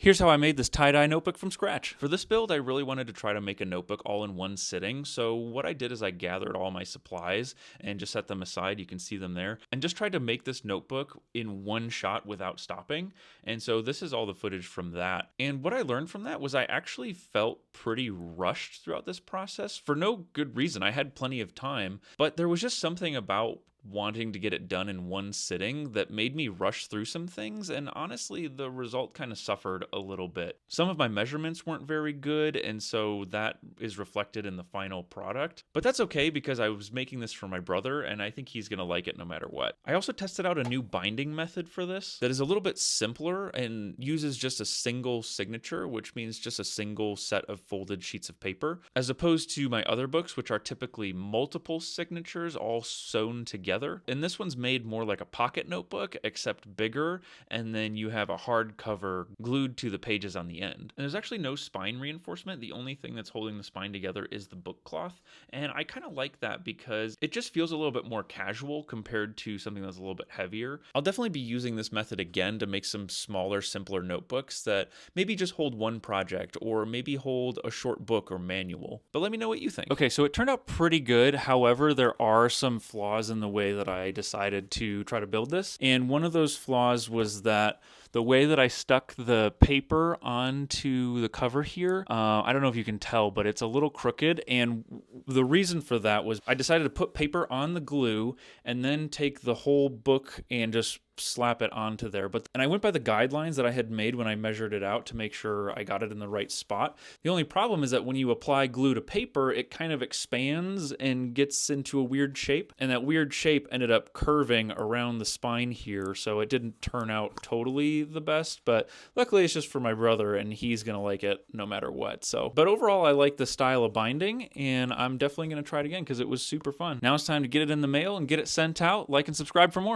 Here's how I made this tie-dye notebook from scratch. For this build, I really wanted to try to make a notebook all in one sitting, so what I did is I gathered all my supplies and just set them aside, you can see them there, and just tried to make this notebook in one shot without stopping. And so this is all the footage from that. And what I learned from that was I actually felt pretty rushed throughout this process for no good reason. I had plenty of time, but there was just something about wanting to get it done in one sitting that made me rush through some things, and honestly the result kind of suffered a little bit. Some of my measurements weren't very good, and so that is reflected in the final product, but that's okay because I was making this for my brother and I think he's gonna like it no matter what. I also tested out a new binding method for this that is a little bit simpler and uses just a single signature, which means just a single set of folded sheets of paper, as opposed to my other books, which are typically multiple signatures all sewn together. And this one's made more like a pocket notebook, except bigger, and then you have a hard cover glued to the pages on the end. And there's actually no spine reinforcement. The only thing that's holding the spine together is the book cloth, and I kind of like that because it just feels a little bit more casual compared to something that's a little bit heavier. I'll definitely be using this method again to make some smaller, simpler notebooks that maybe just hold one project or maybe hold a short book or manual. But let me know what you think. Okay, so it turned out pretty good. However, there are some flaws in the way that I decided to try to build this. And one of those flaws was that the way that I stuck the paper onto the cover here, I don't know if you can tell, but it's a little crooked. And the reason for that was I decided to put paper on the glue and then take the whole book and just slap it onto there. And I went by the guidelines that I had made when I measured it out to make sure I got it in the right spot. The only problem is that when you apply glue to paper, it kind of expands and gets into a weird shape. And that weird shape ended up curving around the spine here. So it didn't turn out totally the best, but luckily it's just for my brother and he's going to like it no matter what. But overall, I like the style of binding and I'm definitely going to try it again because it was super fun. Now it's time to get it in the mail and get it sent out. Like and subscribe for more.